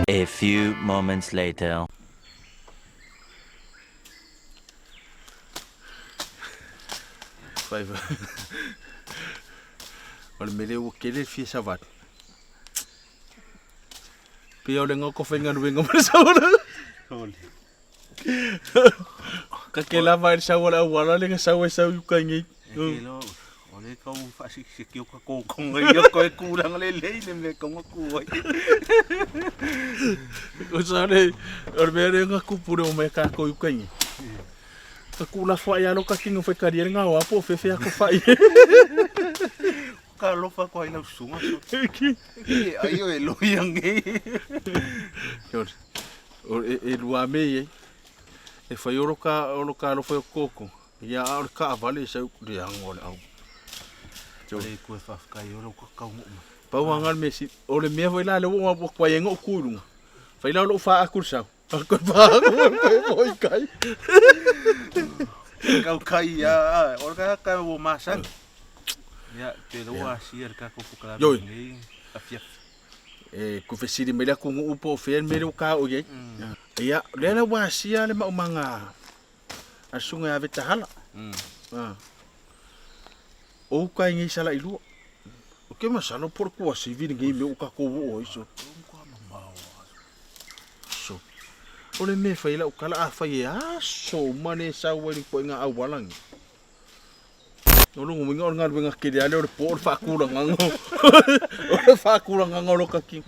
A few moments later. Five. Olha, me deu aquele fiz savat. Pior dengan kau fengan dengan bersama. Kakela vai sawa awala dengan sawa kangi. Hello. Oleh kau fasik sikio kau ngai kau kurang lele ni kau aku. Usare, ormere ngaku puro mereka kau kangi. Aku la fa ya lo kakingo foi karier ngawa po fefe ako fa. Kalau fa kau ina sunga. Ayo elo yang ni. Yor. E lua me e foi o ka lo foi koko. Ya ar ka vale sa dia ngol au. Oleh kau fa kai oro kau mo. Pawangan mesi ole me foi la lo mo kwa yengo kulung. Foi la lo fa akursa. Aku foi kai. Kau kai ya, orang kau masak. Ya, pero asir kau pukul ni. Afiaf. Ku fesiri me la ku upo fe me lo ka o ye. Ya, le wasia le manga. Asunga Veta Hala. O kai ngi sala ilu. O ke masalo por ku asi vi ngi me o ka ko o iso. So. Ole me fa ila o kala fa ya so mane sa wali ko nga awalang. Nolo nguminga ngal benga kidi ale o por fa kula ngango. O fa kula ngango lo ka ki.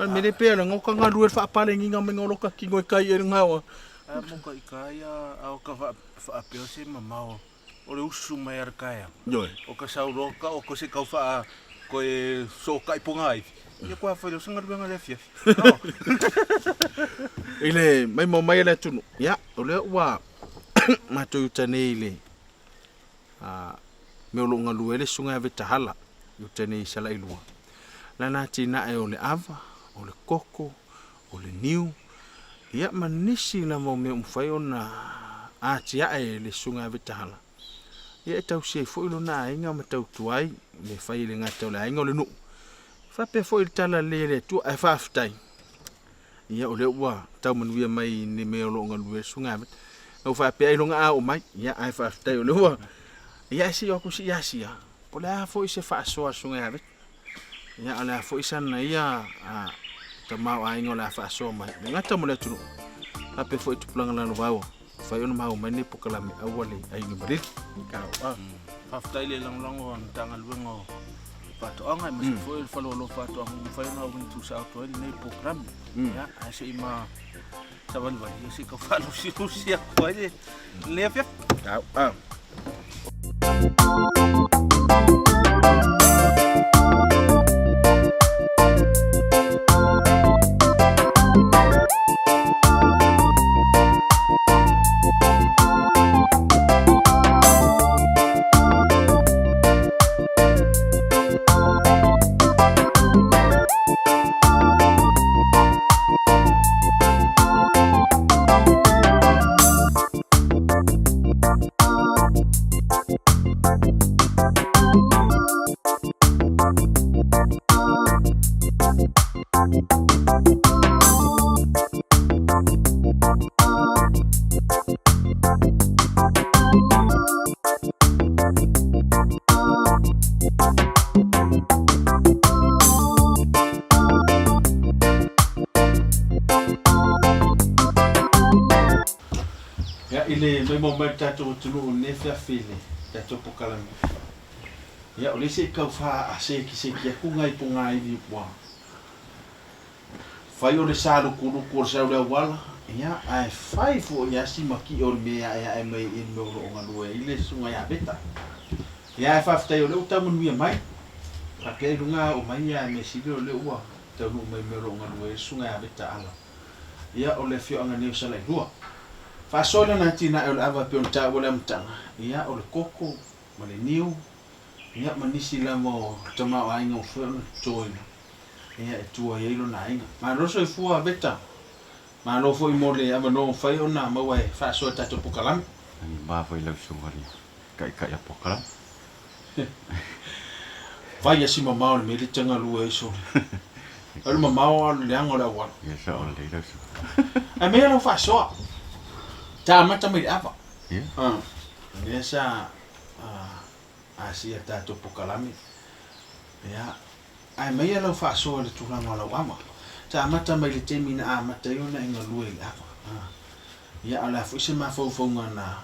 An me pe la ngoka nga duer fa pale ngi ngam ngolo ka ki ngoi kai er ngawa. Mo ka ikaya au ka fa apeo se mamao. Ole usu mai ar kaya. Yo. O ka sauroka o ko se kau fa ko e so kai pongai. Ia ko fa lo sangar benga le fiaf. Ile mai mo mai la tunu. Ya, ole wa matu tane ile. Me lo ngalu ele sunga Veta Hala. Yo tane sala ilua. La na tina e ole ava, ole koko, ole niu. Ya manisi na mo me umfai ona tia e le sunga Veta Hala. Ya tau se fo lo na inga matau tuai me fai le ngata le inga le nu. Fa pe fo il tala le tu ai fa aftai. Ya ole wa tau manuia mai ni me lo ngalu sunga. O fa pe ai lo nga o mai ya ai fa aftai ole wa. Ya si o ku si ya si ya. Pola fo se fa so sunga. Ya ala fo isan na ya ta mau ai ngola fa so mai. Ngata mo le tu. Fa pe fo tu planga la no wa. Fa yo no mau mai ni pokala me awale ai ni bari. Ka Fa aftai le lang on tangal wengo. Pato angai mas foi el falo lo pato ang foi na win tu sa to ni program ya asa ima saban ba si ka falo si Rusia ko ale le fiaf ile mai mo mai tato tulu ne fia file tato pokala. Ya ole se ka fa ase ki se ki ku ngai pungai di kwa. Fai ole sa lu ku sa le wala. Ya ai fai fo ya si maki or me ya mai in mo lo ngalu ile sunga ya Veta. Ya fa fta ole utamu mi mai. Ake lunga o mai ya me si le wa. Talu mai me lo ngalu sunga ya Veta ala. Ya ole fio anga ne sala lua. Fasola na tina el ava pe unta wala mtanga. Ya ole koko, male niu. Ya manisi la mo tama wa inga fu toina. Ya tua yelo na inga. Ma no so fu Veta. Ma no fo mole ava no fai ona ma wa faso tato pokalam. Ani ba foi la sumari. Kai ya pokalam. Vai ya sima ma me le tanga lu eso. Olu mamao le angola wa. Ya sa ole le su. A me lo fa so. Ta mata mai apa. Ya. Nesa asia ta to pokalami. Ya. Ai me lo fa so le tulanga la wama. Ta mata mai le temina a mata yona inga lue apa. Ya ala fu se ma fo ngana.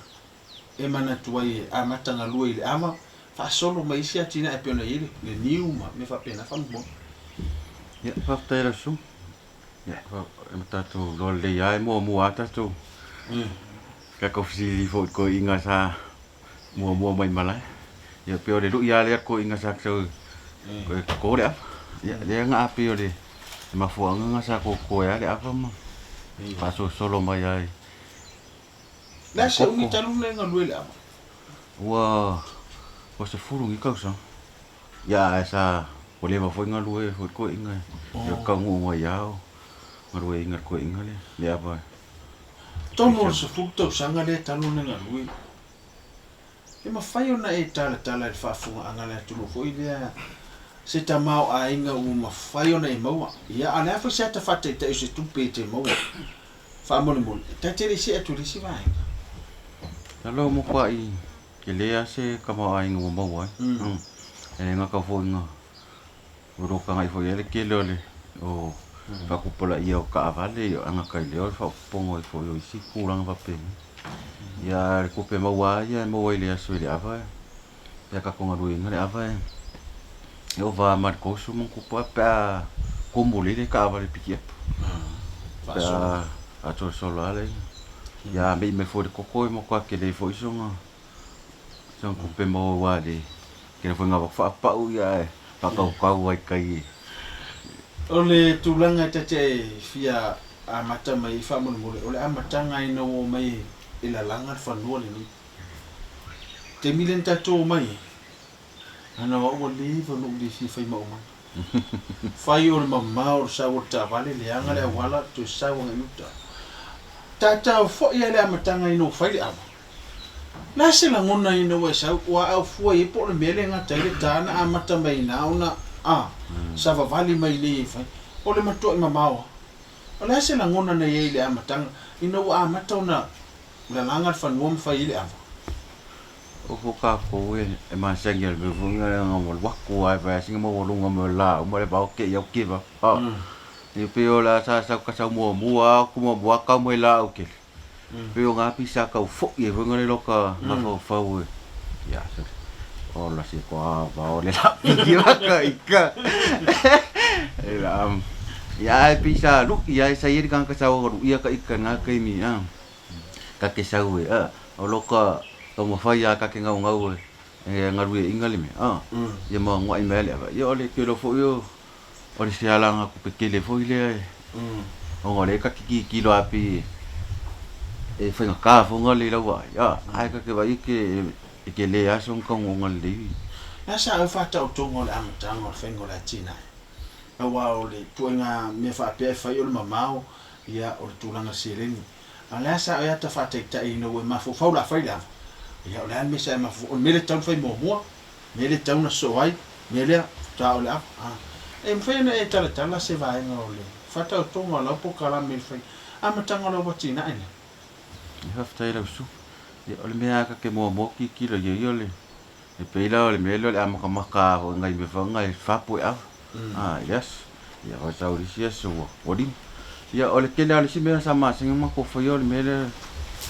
E mana tuai a mata nga lue le ama. Fa solo mai sia tina e pena ile le NIU ma me fa pena fa mo. Ya fa tera su. Ya fa mata tu lo le ya mo ata tu. Ka ko fili fo ko inga sa mo mai malai. Ya pio de lu ya le ko inga sa so. Ko le ya le nga pio de. Ma fu nga sa ko ya le apa mo. Fa solo mai ai. La se umi talu nga lue le ama. Wa se furung i kausa. Ya esa boleh ma foi nga lue foi ko inga. Ya ka ngo ya. Marue inga ko inga le apa. Tomo se futo sanga le talu nga lue. Ke ma fai ona e tala e fa funga anga le tulu foi le se tamau a inga u ma fai ona e maua. Ya ana fa se ta fate te se tupe te maua. Fa mo ta tere se atu le si vai. Kalau mo kwa i ke lea se kama ai ngo mo wa. E nga ka fo nga. Uro ka ngai fo ele ke le o pa ku pola ia o ka vale o anga kai le o fa pongo i fo i si kurang va pe. Ya ku pe mo wa ya mo wa le aso le ava. Ya ka ko ngaru ngale ava. Eu va mar ko su mo ku pa pa kombole le ka vale pikia. Pa a to solo ale. Ya me fo de koko mo kwa ke le fo isonga. Son ku pe mo wa le. Ke fo nga fa pa u ya. Pa ka wa kai. Ole tulanga tate fia a mata mai fa mo ole a mata ngai no mai ila langa fa no le ni. Te milen tato mai. Ana wa o le fa no di fi fa mo ma. Fai o mamma o sa o ta vale le anga le wala to sa o nguta. Tata fo ia le amatanga ino fai le ama. Na se la ngona ino we sa wa au fu e po le mele nga tele tana amata mai na una sa va vali mai le fai. O le mato ma mawa. O la se la ngona na ye le amatanga ino wa amata una la langa fa no fai le ama. O fo ka ko e ma sengel be funga nga mo wa ko ai va singa mo lunga mo la mo le ba ke yo ke ba. Ni peo la sa ka sa mo ku mo ka mo la o ke. Peo nga pisa ka fo ye venga le loka ma fa we. Ya so. O la si ko ba o le la ki va ka. Ya pisa lu ya sa ye kan ka sa o ya ka ikan nga ka mi ka ke sa we o loka to mo fa ya ka ke nga we. Ngaru e inga le me. Ye mo ngwa email ya. Yo le ke lo fo yo. O le sialanga ku pekele foi le o ngole ka ki lo api e foi ka fo ngole lo wa ya ai ka ke vai ke le aso con ngole Na sa fa ta o tongo le amtanga o fengo la china e wa o le tuenga me fa pe fa yo le mamao ya o tulanga sereni ala sa ya ta fa ta ino we ma fo fa la fa ya ya o le me sa ma fo o me le tau fa mo me le tau na so ai me le ta o la e mfena e tala se vai ngole fata o tonga la po kala me fai amatanga la botina ene hafta ila su ya ole me aka ke mo ki lo yo le e peila ole me lo ama ka ngai me fa ngai fa po yes ya wa sa ori si so odi ya ole ke la si me sa ma singa ma ko fo yo le me le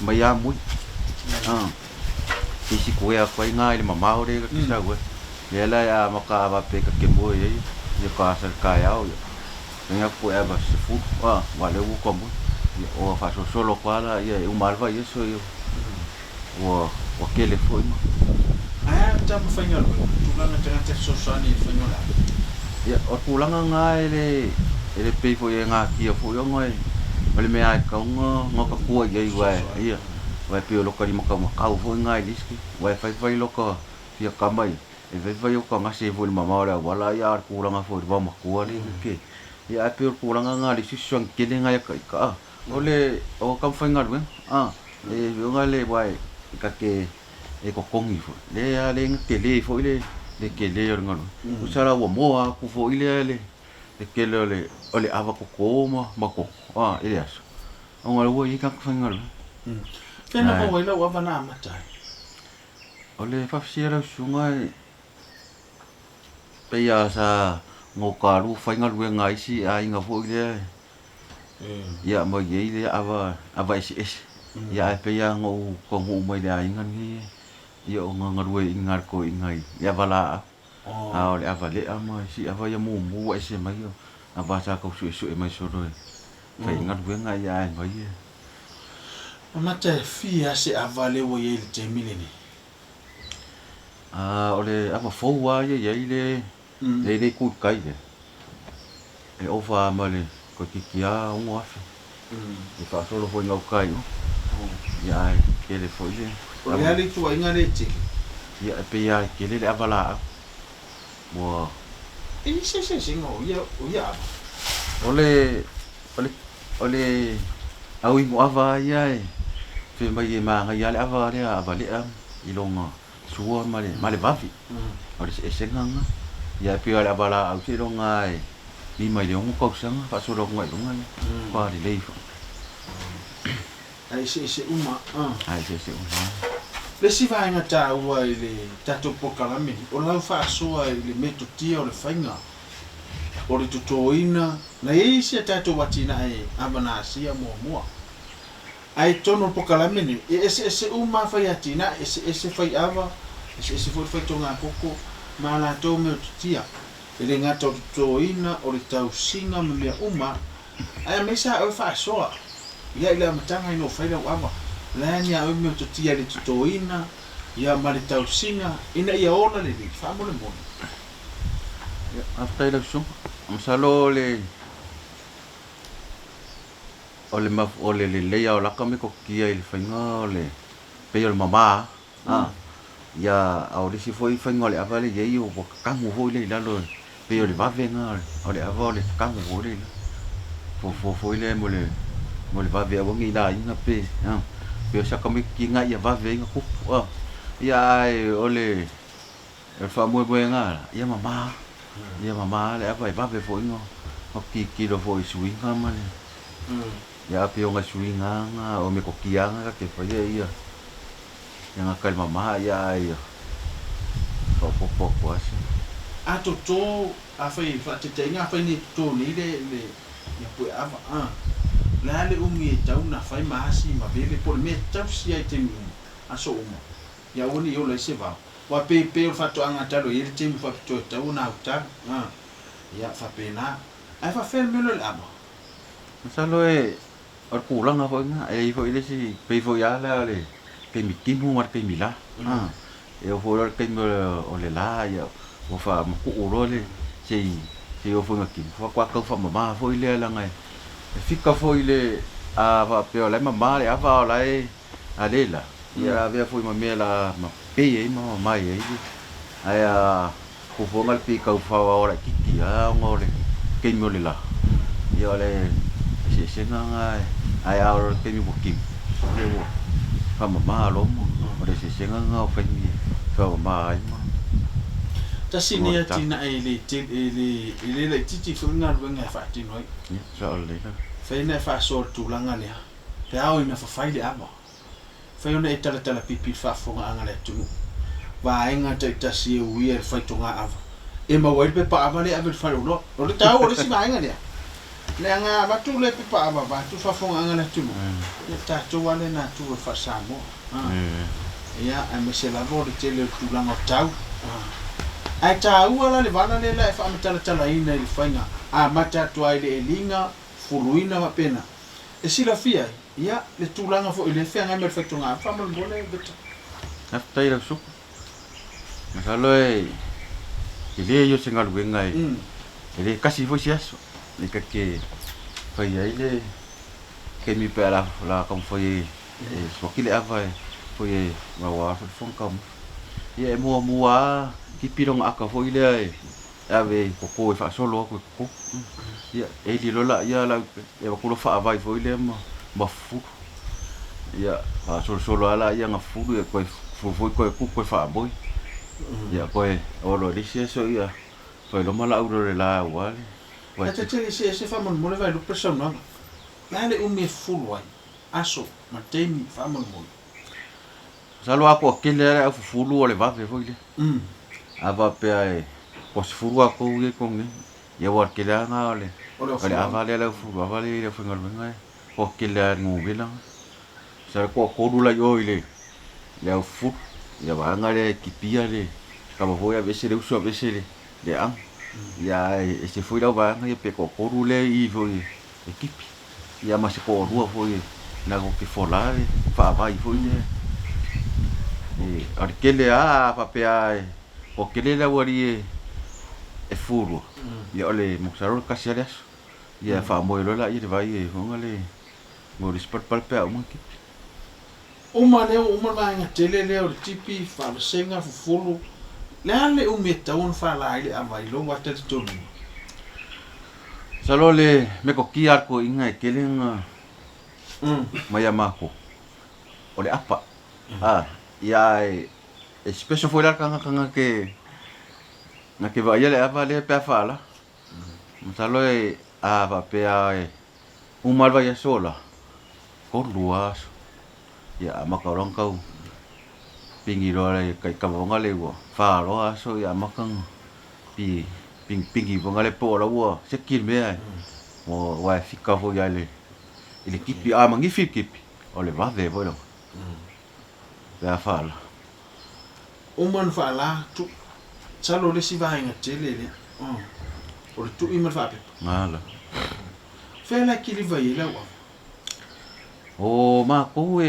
ma ya mu isi ko ya ko ngai le mama ore ka sa we le la ya ma ka ba pe ka ke mo ye ye ka sa ka ya o ya ko ya ba se fu wale u ko mo o fa so solo para ye u malva ye so yo o ke le foi mo ta mo fa ngalo tulanga tanga so sani fa ngala ya o tulanga ngai le pe fo ye nga ki fo yo ngai le me ai ka ngo ka ku ye wa ya wa pe lo ka mo ka fo ngai diski wa fa lo ka ya ka mai e vai o ka ngase fo le mama wala ya ku langa fo ba ma ku le ke ya pe ku langa ngali si so ke le ngai ka ole o ka fa ngal ben e yo ngale wai ka ke e ko kongi fo le ya le ke le fo le ke le yo ngalo usara wo mo ku fo ile te kele ole ava ko ma ko ile aso onga wo I ka fanga Pena ko wela wa vana matai. ole fa fiera sunga pe ya sa ngokaru fanga luenga isi a inga fo ile ya mo ye ile ava isi ya pe ya ngo ko mo mai da inga ni ya onga ngarue ingar ko ingai ya vala ole ava le ama si ava ya mo isi mai yo ava sa ko su mai so do fa inga luenga ya mai Mata fia se avale wo ye te mileni. Ole ava fo wa ye ile le ku kai de e ova male ko kikia un off e fa solo foi ngau kai ya ke le foi le O le ali tu inga le tiki. ya pe ya ke le avala mo Se ngo ya. ole au ingo ava ya fe mai ma ya le ava le ilonga suo male bafi ole se senganga ya pe ala avala au se longa ni mai le un ko sanga fa solo ngai lunga pa le leifo Ai se uma ai se uma le si vai ngata ua ile tato pokalami o lau fa soa ile meto tia o le fainga o le tutoina na isi tato watina e abana sia mo ai tono pokalami ni ese uma fai atina ese fai ava ese fai tonga koko ma la to meto tia ile ngata o tutoina o le tausinga me uma ai mesa o fa soa ia ile matanga ino fai la ava Lani a me to tia le tutoina ia mali tausinga ina ia ona le fa mo le mo. After election amsalo le ole le ya la kame ko kia il fainga le pe el mama ya au si foi fainga le avale ye yo ko kangu ho le la lo pe le va venga ole avale kangu ho le fo le mo le va ve wo ngi da inga pe Pio sa kami kinga ia va venga ku ia ole el fa mo buena ia mama le va ve foi no o ki lo foi swinga mane ia pio nga swinga o me ko kianga ke foi ia nga kal mama ia po asi A to a fai fa te tenga fai ni to ni le ia pu ava la le umi tau na fai mahasi ma vele por me tau si ai temi aso uma ya woni yo le se va wa pe o fatto anga talo il temi fa to tau na uta ya fa pena ai fa fer melo la ba salo or pulang apa nga foi le si pe foi ya le ke mi timu mar ke mi la eu foi ke mi o le la ya o fa ku uro le si eu foi ngaki fa kwa ka fa mama foi le la ngai fica foi le a va pe la mama le ava la a lela ia avea foi ma mela ma pe ma mai ai a ku fonga le pica fa ora kiki a ngole ke mi le la ia le se nga ai a ora ke mi bokim le wo fa mama lo mo ora se nga o fa mi fa mama ai ma ta sini tina ele le titi funga wenga fa tino so le fai na fa so tu langa le pe au ina fa fai le aba fai ona tala pipi fa fonga anga le tu va inga ta si wi e fai tonga ava e ma wai pe pa ava le ava fa lo le ta o le si ma inga le anga ba tu le pe pa ava ba tu fa fonga anga le tu ta tu wale na tu fa samo ya a me se la vo le tele tu langa tau ai ta ua le vana le la fa tala ina il fainga a mata tu ai le linga fuluina ma pena e sila fia ia le tulanga fo ile fia ngai perfecto nga fa mo bole beta after ira su masalo ile yo singal wenga ile kasi fo siaso le ke fa ile ke mi pera la comme foi so kile ava foi wa fon kom ia mo ki pirong aka fo ile ave ko fa solo ko ia di lola ia la e ko lo fa vai fo ile ma fu ia fa solo ala ia nga fu ko fa boy ia ko o lo dise so ia ko lo mala uro la wale Ata tele se famon mo le vai lu persona. Na le umi fulu ai. Aso matemi famon mo. Salo ako kele a fulu o le va foi le. Ava pe ai ko fulu ako ye konge. Ya war kele nga ole. Ole ava le fulu ava le foi ngol menga. Ko kele ngo vela. Sa ko dula yo ile. Le fu ya va nga le kipia le. Kama foi a vese le uso a vese le ang. Ya se foi la va nga pe ko dule I foi ekipi. Ya ma se ko rua foi na ko ke folare fa vai foi le. Ar kele a fa pe ai o kele la wari e furu ya ole mo saro kasiales ya fa mo lo la I vai ngale mo risport pal pe mo ki Uma vai nga tele le o tipi fa senga fulu le umeta un fa la ile avai lo wata tonu salo le me ko ki ar ko inga kele nga maya mako ole apa ya special foi la kanga ke na ke vai le ava le pe fala salo ava pe ai mal vai sola ko luas ya makarong kau pingi lo le kai ka bonga le wo fa lo aso ya makang pingi bonga le po lo wo se kil me ai mo wa fika fo ya le ile kipi mangi fi kipi ole va de bo lo ya fala Uman fa la tu salo le si vai nga tele le o tu ima fa pe ngala fe la ki li vai la wa o ma ko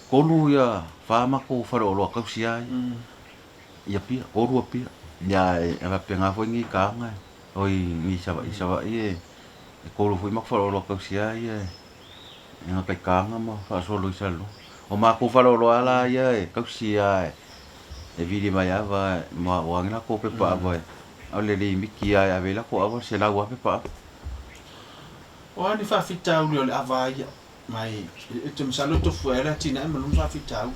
ko lu ya fa ma ko fa lo ka sia ya pi o ru pi ya va pe nga fo ngi ka nga oi ni sa va ko lu fo ma fa lo ka sia nga ka ka nga ma fa so lu sa lu o ma ko fa lo ala ya ka sia e vidi ma ya va ma wa nga ko pe pa va o le li mi ki ya ve la ko ava se la wa pe pa o ni fa fita u le avai mai e msalo to fuera tina e malum fa fitau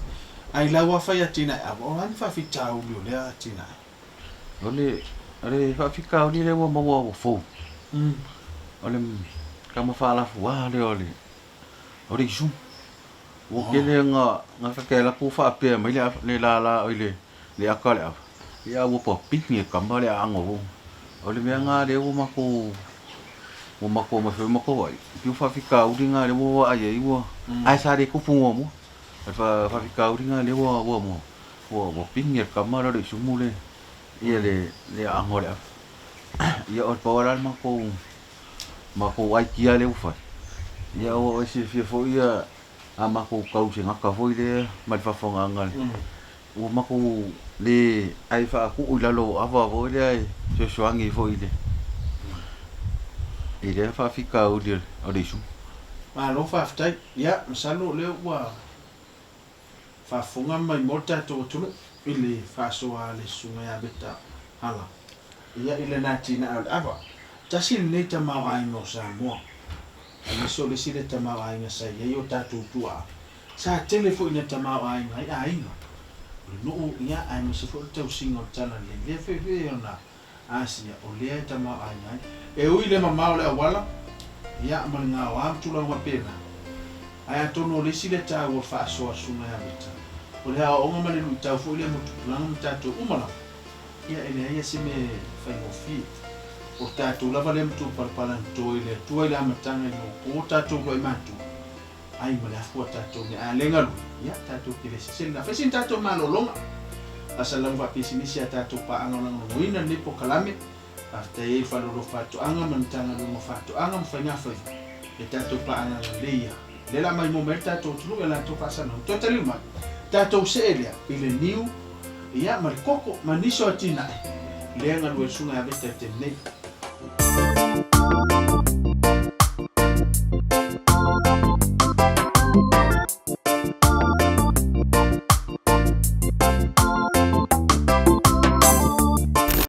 ai la wa fa ya tina o han fa fitau le tina ole fa fika o le wa mo fo ole kama fa la wa ole su o kele nga ka kela ku fa pe mai le la ole le akale ya wo po pikni kama le ango ole me nga le wo mako ai piu fa fika u dinga le wo ai wo ai sa de ku fu mo fa fika u dinga le wo pingi kama le su mu le ia le ango le ia o power mako ai kia le ufa ia o se fo ia amako kau se ngaka foi le mal fa fonga ngal o mako le ai fa ku ulalo ava vo le ai se soangi foi le ile fa fika o le su ma lo fa ftai ya msalo le wa fa fonga mai morta to ile fa so ale sunga ya beta hala ia ile na tina ava tasil ne tama ai no Samoa ani so le sile tama ai nga sai yo tatu tua sa telefo ina tama ai ai no ia ai mi se fo tau singo tala le fe ona asia o le tama ai e ui le mama le wala ia malnga wa tula wa pena ai tono le sile ta wo fa so sunga ya beta o le o ngama le tau fo le mutu lang tatu umala ia ele ia se me fa no fi o tatu lava le mutu palpalan toile toile amatanga no o tatu ko imatu ai mala fu tatu ni alenga lu ia tatu kile se la fa sin tatu malolonga asalang va pisinisia tatu pa angolang no ina ni po kalame after e fa lo fatu anga mantanga no fatu anga mfanya fa e tatu pa anga leia le la mai momenta to tulu la to pasa no to telima tatu selia ile niu ia mal koko maniso atina le nga lo sunga ya beta tene